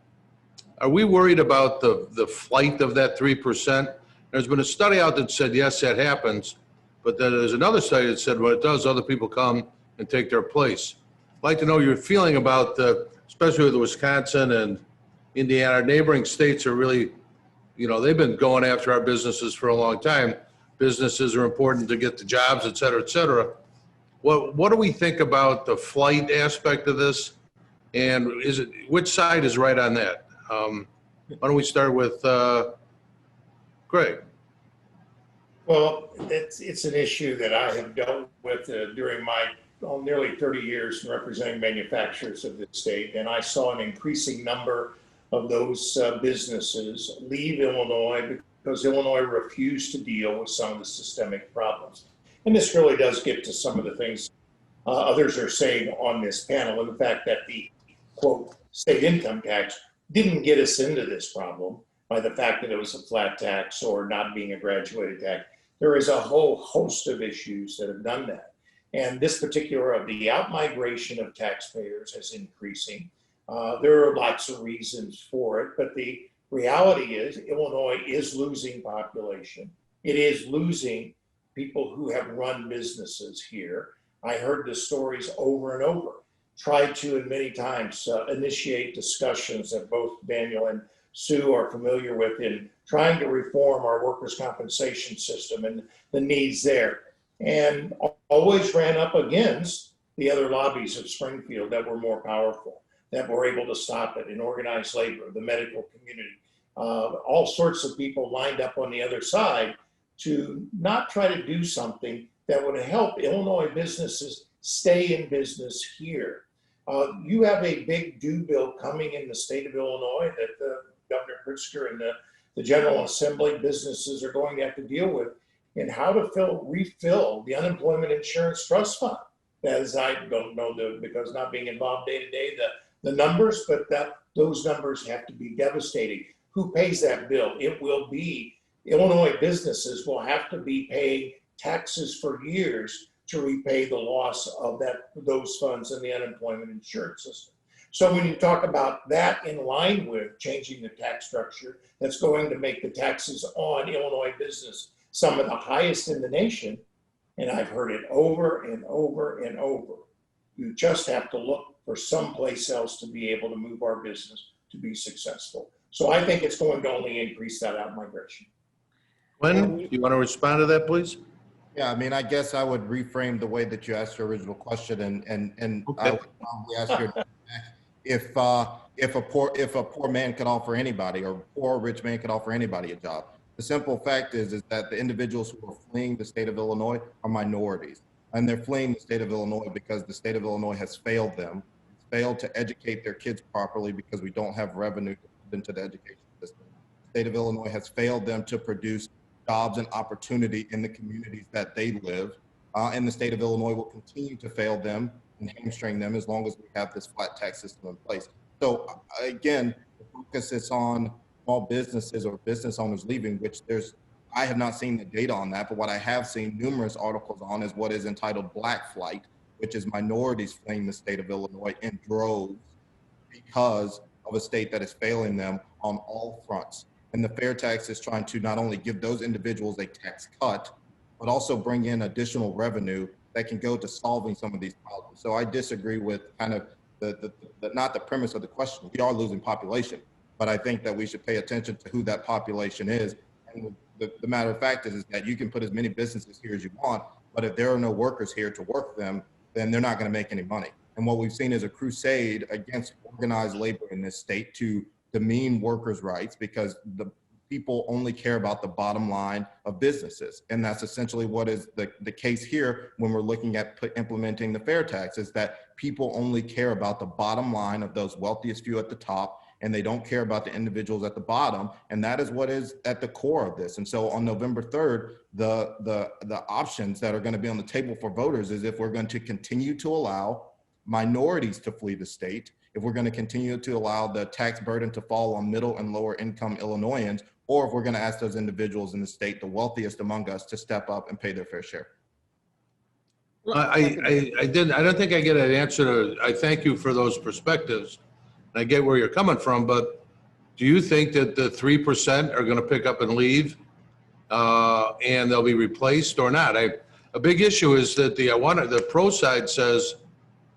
Are we worried about the flight of that 3%? There's been a study out that said, yes, that happens. But then there's another study that said when it does, other people come and take their place. I'd like to know your feeling about, especially with Wisconsin and Indiana, our neighboring states are really, they've been going after our businesses for a long time. Businesses are important to get the jobs, et cetera, et cetera. What do we think about the flight aspect of this? And which side is right on that? Why don't we start with Greg? Well, it's an issue that I have dealt with during my nearly 30 years representing manufacturers of the state, and I saw an increasing number of those businesses leave Illinois because Illinois refused to deal with some of the systemic problems. And this really does get to some of the things others are saying on this panel, and the fact that the, quote, state income tax didn't get us into this problem by the fact that it was a flat tax or not being a graduated tax. There is a whole host of issues that have done that. And this particular, the out-migration of taxpayers is increasing. There are lots of reasons for it, but the reality is Illinois is losing population. It is losing people who have run businesses here. I heard the stories over and over. Tried to, and many times, initiate discussions that both Daniel and Sue are familiar with in trying to reform our workers' compensation system and the needs there. And always ran up against the other lobbies of Springfield that were more powerful. that were able to stop it, in organized labor, the medical community, all sorts of people lined up on the other side to not try to do something that would help Illinois businesses stay in business here. You have a big due bill coming in the state of Illinois that Governor Pritzker and the General Assembly businesses are going to have to deal with, and how to refill the unemployment insurance trust fund. As I don't know because not being involved day to day, the numbers, but those numbers have to be devastating. Who pays that bill? It will be Illinois businesses will have to be paying taxes for years to repay the loss of those funds in the unemployment insurance system. So when you talk about that in line with changing the tax structure, that's going to make the taxes on Illinois business some of the highest in the nation, and I've heard it over and over and over. You just have to look for someplace else to be able to move our business to be successful. So I think it's going to only increase that out-migration. Glenn, you want to respond to that, please? Yeah, I mean, I guess I would reframe the way that you asked your original question, and Okay. I would probably ask you if a poor man could offer anybody, or poor rich man could offer anybody a job. The simple fact is that the individuals who are fleeing the state of Illinois are minorities, and they're fleeing the state of Illinois because the state of Illinois has failed them. It's failed to educate their kids properly because we don't have revenue to put into the education system. The state of Illinois has failed them to produce jobs and opportunity in the communities that they live. And the state of Illinois will continue to fail them and hamstring them as long as we have this flat tax system in place. So again, the focus is on small businesses or business owners leaving, which I have not seen the data on that, but what I have seen numerous articles on is what is entitled Black Flight, which is minorities fleeing the state of Illinois in droves because of a state that is failing them on all fronts. And the fair tax is trying to not only give those individuals a tax cut, but also bring in additional revenue that can go to solving some of these problems. So I disagree with kind of not the premise of the question. We are losing population, but I think that we should pay attention to who that population is. And the matter of fact is that you can put as many businesses here as you want, but if there are no workers here to work them, then they're not going to make any money. And what we've seen is a crusade against organized labor in this state to demean workers' rights because the people only care about the bottom line of businesses. And that's essentially what is the case here when we're looking at implementing the fair tax, is that people only care about the bottom line of those wealthiest few at the top, and they don't care about the individuals at the bottom. And that is what is at the core of this. And so on November 3rd, the options that are going to be on the table for voters is if we're going to continue to allow minorities to flee the state, if we're going to continue to allow the tax burden to fall on middle and lower income Illinoisans, or if we're going to ask those individuals in the state, the wealthiest among us, to step up and pay their fair share. I don't think I get an answer I thank you for those perspectives. I get where you're coming from, but do you think that the 3% are going to pick up and leave and they'll be replaced or not? A big issue is that the pro side says,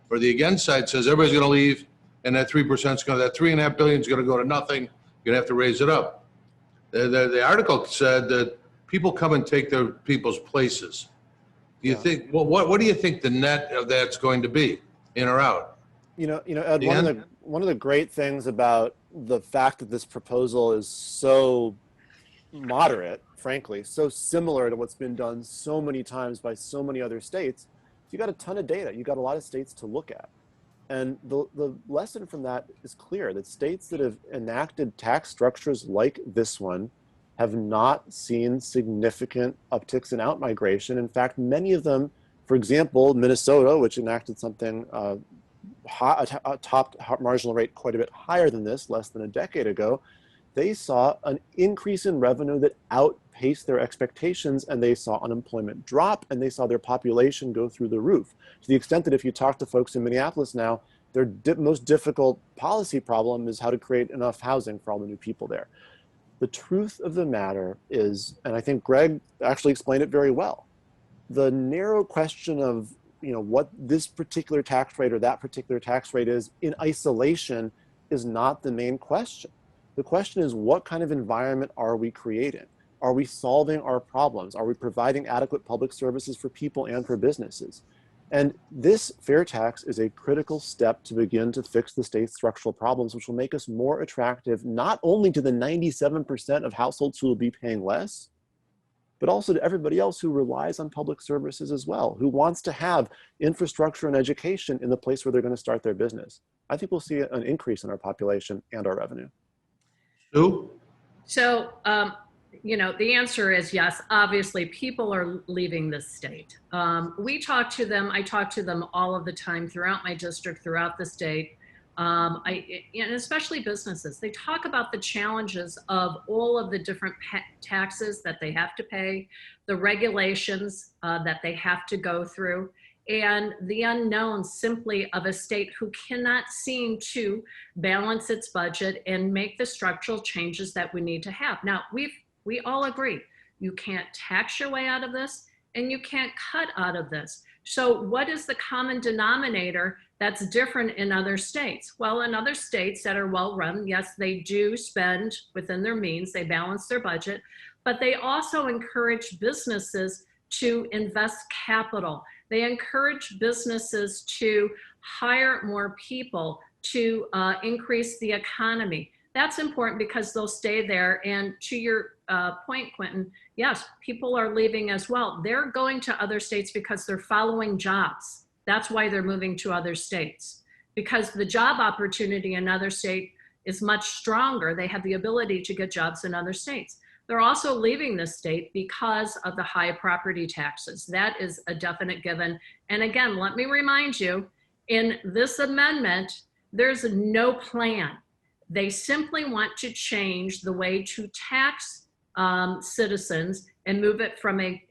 or the against side says, everybody's going to leave, and that 3% is going to, that $3.5 billion is going to go to nothing. You're going to have to raise it up. The article said that people come and take their people's places. Do you think? Well, what do you think the net of that's going to be, in or out? Ed, one of the great things about the fact that this proposal is so moderate, frankly, so similar to what's been done so many times by so many other states, you got a ton of data. You got a lot of states to look at. And the lesson from that is clear, that states that have enacted tax structures like this one have not seen significant upticks in outmigration. In fact, many of them, for example, Minnesota, which enacted something a top marginal rate quite a bit higher than this, less than a decade ago, they saw an increase in revenue that outpaced their expectations, and they saw unemployment drop, and they saw their population go through the roof. To the extent that if you talk to folks in Minneapolis now, their most difficult policy problem is how to create enough housing for all the new people there. The truth of the matter is, and I think Greg actually explained it very well, the narrow question of what this particular tax rate or that particular tax rate is in isolation is not the main question. The question is, what kind of environment are we creating? Are we solving our problems? Are we providing adequate public services for people and for businesses? And this fair tax is a critical step to begin to fix the state's structural problems, which will make us more attractive, not only to the 97% of households who will be paying less, but also to everybody else who relies on public services as well, who wants to have infrastructure and education in the place where they're going to start their business. I think we'll see an increase in our population and our revenue. Sue? So, you know, the answer is yes. Obviously, people are leaving the state. We talk to them. I talk to them all of the time throughout my district, throughout the state. And especially businesses. They talk about the challenges of all of the different taxes that they have to pay, the regulations that they have to go through, and the unknown simply of a state who cannot seem to balance its budget and make the structural changes that we need to have. Now, we all agree, you can't tax your way out of this and you can't cut out of this. So what is the common denominator that's different in other states? Well, in other states that are well run, yes, they do spend within their means, they balance their budget, but they also encourage businesses to invest capital. They encourage businesses to hire more people, to increase the economy. That's important because they'll stay there. And to your point, Quentin, yes, people are leaving as well. They're going to other states because they're following jobs. That's why they're moving to other states, because the job opportunity in another state is much stronger. They have the ability to get jobs in other states. They're also leaving the state because of the high property taxes. That is a definite given. And again, let me remind you, in this amendment, there's no plan. They simply want to change the way to tax citizens and move it from a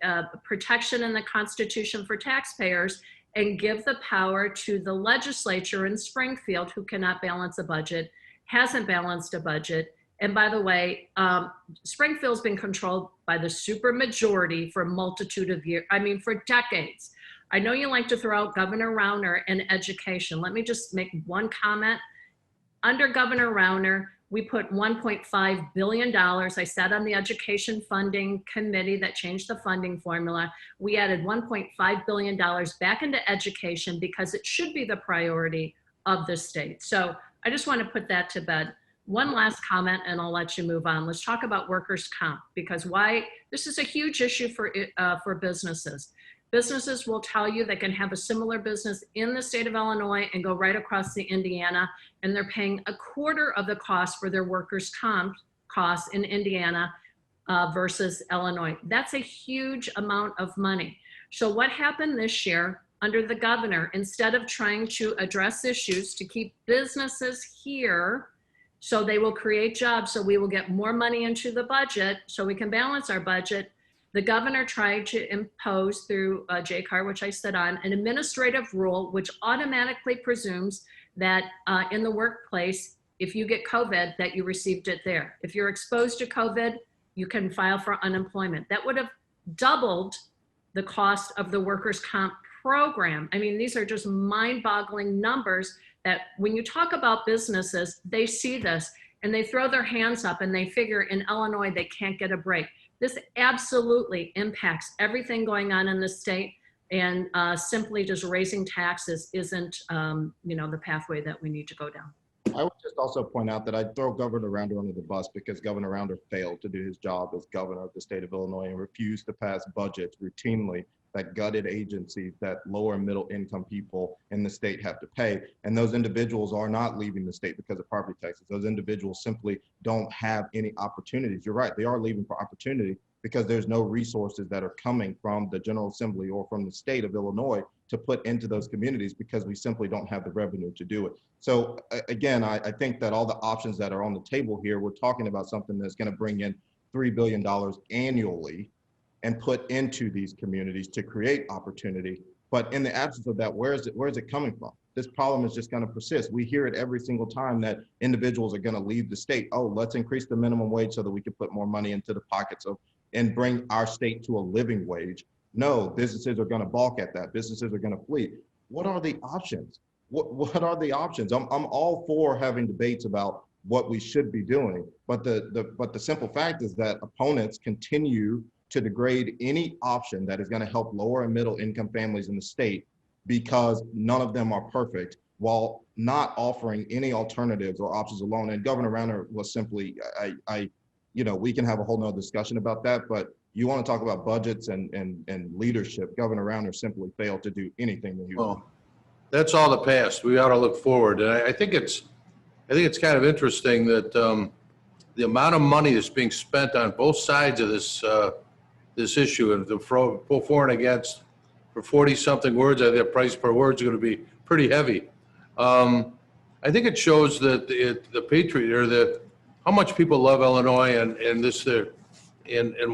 protection in the Constitution for taxpayers and give the power to the legislature in Springfield, who cannot balance a budget, hasn't balanced a budget. And by the way, Springfield's been controlled by the supermajority for a multitude of years, for decades. I know you like to throw out Governor Rauner and education. Let me just make one comment. Under Governor Rauner, we put $1.5 billion. I sat on the education funding committee that changed the funding formula. We added $1.5 billion back into education because it should be the priority of the state. So I just want to put that to bed. One last comment and I'll let you move on. Let's talk about workers' comp, because this is a huge issue for businesses. Businesses will tell you they can have a similar business in the state of Illinois and go right across to Indiana, and they're paying a quarter of the cost for their workers' comp costs in Indiana versus Illinois. That's a huge amount of money. So what happened this year under the governor, instead of trying to address issues to keep businesses here so they will create jobs, so we will get more money into the budget so we can balance our budget, the governor tried to impose through JCAR, which I sit on, an administrative rule which automatically presumes that in the workplace, if you get COVID, that you received it there. If you're exposed to COVID, you can file for unemployment. That would have doubled the cost of the workers' comp program. I mean, these are just mind-boggling numbers that when you talk about businesses, they see this and they throw their hands up and they figure in Illinois, they can't get a break. This absolutely impacts everything going on in the state, and simply just raising taxes isn't, the pathway that we need to go down. I would just also point out that I'd throw Governor Rauner under the bus because Governor Rauner failed to do his job as governor of the state of Illinois and refused to pass budgets routinely that gutted agencies that lower and middle income people in the state have to pay. And those individuals are not leaving the state because of property taxes. Those individuals simply don't have any opportunities. You're right, they are leaving for opportunity because there's no resources that are coming from the General Assembly or from the state of Illinois to put into those communities because we simply don't have the revenue to do it. So again, I think that all the options that are on the table here, we're talking about something that's gonna bring in $3 billion annually and put into these communities to create opportunity. But in the absence of that, where is it coming from? This problem is just gonna persist. We hear it every single time that individuals are gonna leave the state. Oh, let's increase the minimum wage so that we can put more money into the pockets of and bring our state to a living wage. No, businesses are gonna balk at that. Businesses are gonna flee. What are the options? What are the options? I'm all for having debates about what we should be doing, but the simple fact is that opponents continue to degrade any option that is gonna help lower and middle income families in the state because none of them are perfect, while not offering any alternatives or options alone. And Governor Rauner was simply, we can have a whole nother discussion about that, but you want to talk about budgets and leadership, Governor Rauner simply failed to do anything that he was. Well, that's all the past. We ought to look forward. And I think it's kind of interesting that the amount of money that's being spent on both sides of this issue, and the for and against, for 40-something words, I think the price per word is going to be pretty heavy. I think it shows that the patriot, or how much people love Illinois, and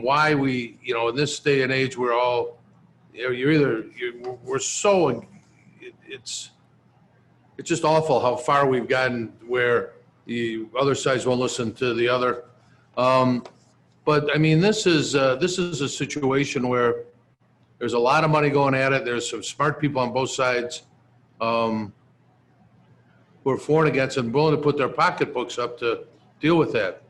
why we, in this day and age, we're all, we're so, it's just awful how far we've gotten, where the other sides won't listen to the other. But I mean, this is a situation where there's a lot of money going at it. There's some smart people on both sides who are for and against and willing to put their pocketbooks up to deal with that.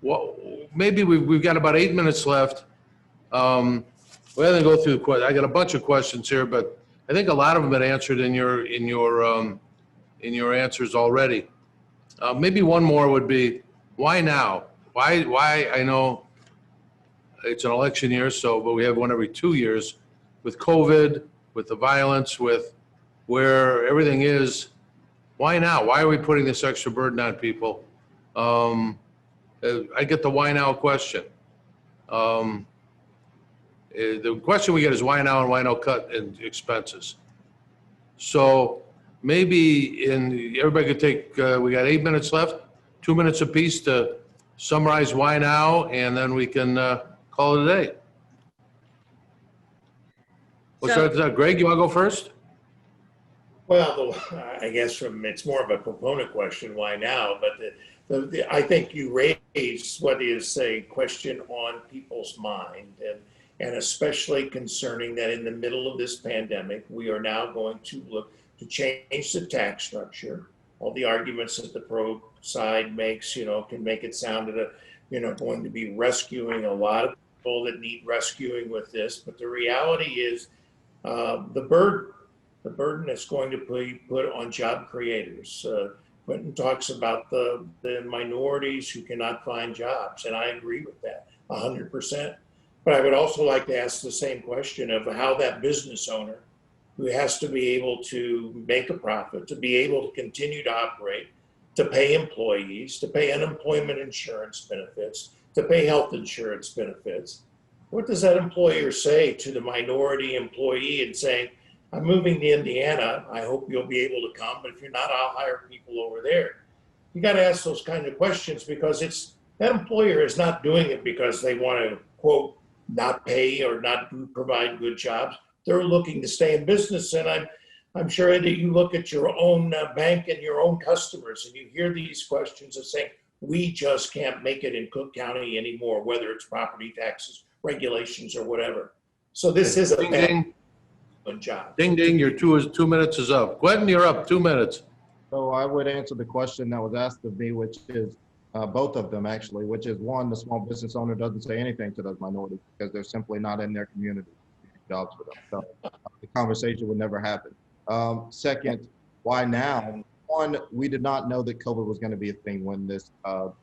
Well, maybe we've got about 8 minutes left. Rather than go through the questions, I got a bunch of questions here, but I think a lot of them have been answered in your answers already. Maybe one more would be, why now? Why? I know it's an election year, but we have one every 2 years. With COVID, with the violence, with where everything is, why now? Why are we putting this extra burden on people? I get the why now question. The question we get is why now, and why no cut in expenses? So maybe everybody could take, we got 8 minutes left, 2 minutes apiece to summarize why now, and then we can call it a day. What's that? Greg, you want to go first? Well, I guess it's more of a proponent question, why now? But I think you raised what is a question on people's mind, and especially concerning that in the middle of this pandemic, we are now going to look to change the tax structure. All the arguments that the pro side makes, can make it sound that, going to be rescuing a lot of people that need rescuing with this. But the reality is the burden is going to be put on job creators. Quentin talks about the minorities who cannot find jobs, and I agree with that 100%. But I would also like to ask the same question of how that business owner, who has to be able to make a profit, to be able to continue to operate, to pay employees, to pay unemployment insurance benefits, to pay health insurance benefits. What does that employer say to the minority employee and saying, I'm moving to Indiana, I hope you'll be able to come, but if you're not, I'll hire people over there. You got to ask those kind of questions, because that employer is not doing it because they want to, quote, not pay or not provide good jobs. They're looking to stay in business. And I'm sure that you look at your own bank and your own customers, and you hear these questions of saying, we just can't make it in Cook County anymore, whether it's property taxes, regulations, or whatever. So this is a bad job. Ding, ding, your 2 minutes is up. Quentin, you're up, 2 minutes. So I would answer the question that was asked of me, which is both of them actually, which is one, the small business owner doesn't say anything to those minorities because they're simply not in their community. Jobs for them. So the conversation would never happen. Second, why now? One, we did not know that COVID was going to be a thing when this was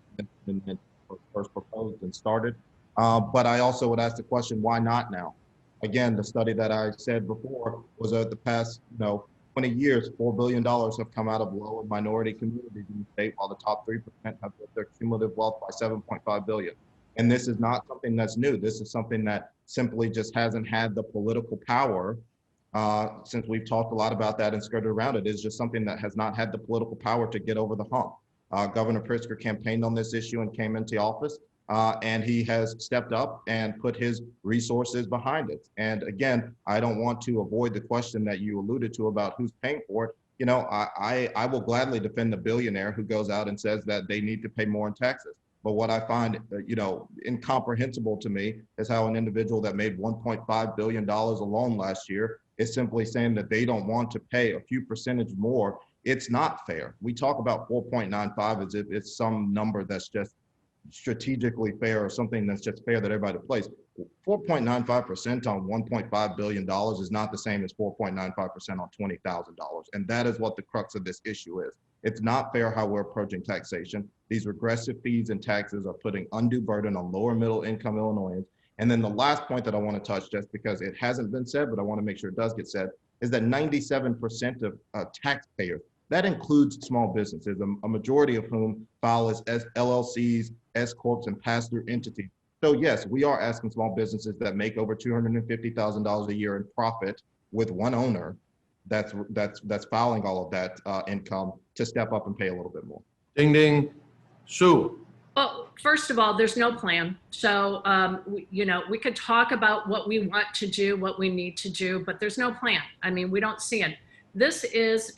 first proposed and started. But I also would ask the question, why not now? Again, the study that I said before was the past 20 years, $4 billion have come out of low and minority communities in the state, while the top 3% have built their cumulative wealth by $7.5 billion. And this is not something that's new. This is something that simply just hasn't had the political power, since we've talked a lot about that and skirted around it. It's just something that has not had the political power to get over the hump. Governor Pritzker campaigned on this issue and came into office, and he has stepped up and put his resources behind it. And again, I don't want to avoid the question that you alluded to about who's paying for it. I will gladly defend the billionaire who goes out and says that they need to pay more in taxes. But what I find, incomprehensible to me is how an individual that made $1.5 billion alone last year is simply saying that they don't want to pay a few percentage more. It's not fair. We talk about 4.95 as if it's some number that's just strategically fair or something that's just fair that everybody plays. 4.95% on $1.5 billion is not the same as 4.95% on $20,000. And that is what the crux of this issue is. It's not fair how we're approaching taxation. These regressive fees and taxes are putting undue burden on lower middle income Illinoisans. And then the last point that I want to touch, just because it hasn't been said, but I want to make sure it does get said, is that 97% of taxpayers, that includes small businesses, a majority of whom file as LLCs, S corps, and pass-through entities. So yes, we are asking small businesses that make over $250,000 a year in profit with one owner that's filing all of that income to step up and pay a little bit more. Ding, ding. Sue. Well, first of all, there's no plan. So, we could talk about what we want to do, what we need to do, but there's no plan. I mean, we don't see it. This is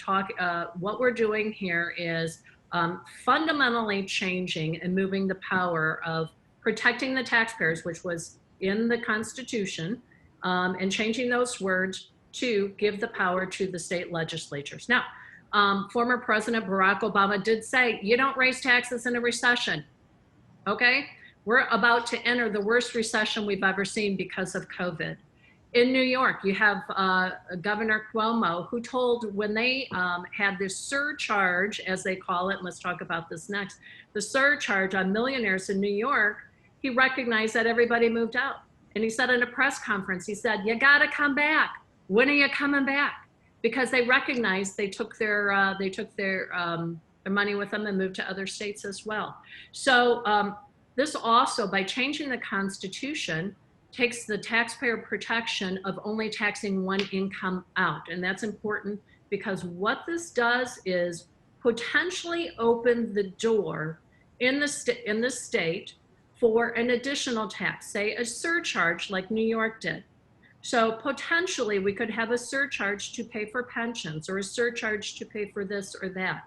what we're doing here is fundamentally changing and moving the power of protecting the taxpayers, which was in the Constitution, and changing those words to give the power to the state legislatures. Now, former President Barack Obama did say, you don't raise taxes in a recession. Okay, we're about to enter the worst recession we've ever seen because of COVID. In New York, you have Governor Cuomo, who told when they had this surcharge, as they call it, and let's talk about this next, the surcharge on millionaires in New York, he recognized that everybody moved out. And he said in a press conference, he said, you gotta come back. When are you coming back? Because they recognized they took their money with them and moved to other states as well. So this also, by changing the Constitution, takes the taxpayer protection of only taxing one income out. And that's important because what this does is potentially open the door in the state for an additional tax, say a surcharge like New York did. So potentially we could have a surcharge to pay for pensions or a surcharge to pay for this or that.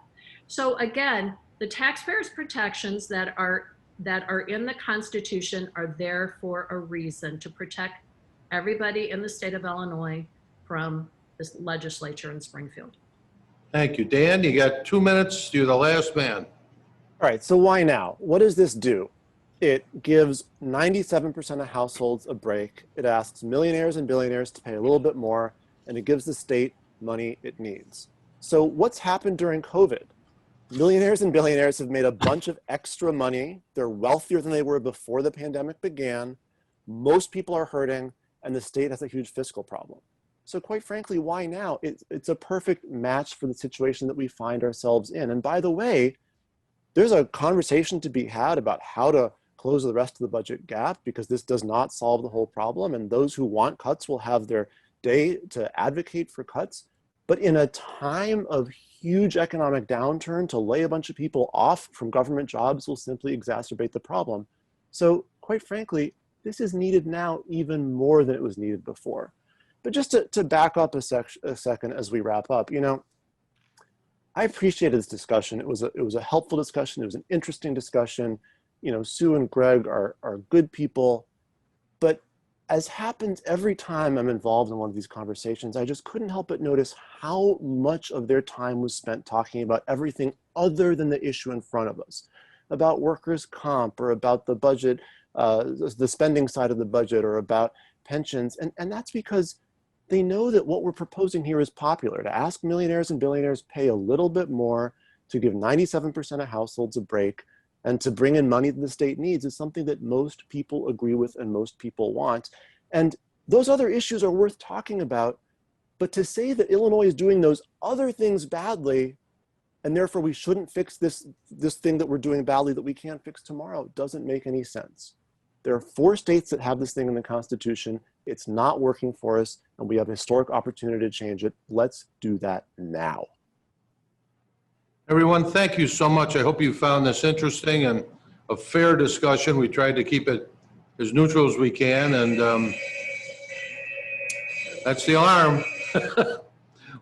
So again, the taxpayers' protections that are in the Constitution are there for a reason, to protect everybody in the state of Illinois from this legislature in Springfield. Thank you. Dan, you got 2 minutes. You're the last man. All right, so why now? What does this do? It gives 97% of households a break. It asks millionaires and billionaires to pay a little bit more, and it gives the state money it needs. So what's happened during COVID? Millionaires and billionaires have made a bunch of extra money. They're wealthier than they were before the pandemic began. Most people are hurting, and the state has a huge fiscal problem. So quite frankly, why now? It's a perfect match for the situation that we find ourselves in. And by the way, there's a conversation to be had about how to close the rest of the budget gap, because this does not solve the whole problem. And those who want cuts will have their day to advocate for cuts. But in a time of huge economic downturn, to lay a bunch of people off from government jobs will simply exacerbate the problem. So quite frankly, this is needed now even more than it was needed before. But just to back up a second as we wrap up, I appreciated this discussion. It was a helpful discussion. It was an interesting discussion. Sue and Greg are good people, but as happens every time I'm involved in one of these conversations, I just couldn't help but notice how much of their time was spent talking about everything other than the issue in front of us, about workers' comp or about the budget, the spending side of the budget, or about pensions. And that's because they know that what we're proposing here is popular, to ask millionaires and billionaires pay a little bit more, to give 97% of households a break, and to bring in money that the state needs is something that most people agree with and most people want. And those other issues are worth talking about, but to say that Illinois is doing those other things badly, and therefore we shouldn't fix this thing that we're doing badly that we can't fix tomorrow, doesn't make any sense. There are 4 states that have this thing in the Constitution. It's not working for us, and we have a historic opportunity to change it. Let's do that now. Everyone, thank you so much. I hope you found this interesting and a fair discussion. We tried to keep it as neutral as we can, and that's the alarm.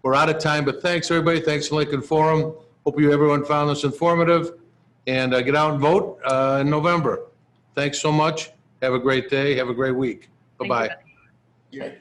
We're out of time, but thanks everybody. Thanks Lincoln Forum. Hope everyone found this informative, and get out and vote in November. Thanks so much. Have a great day. Have a great week. Bye-bye. Thank you. Yeah.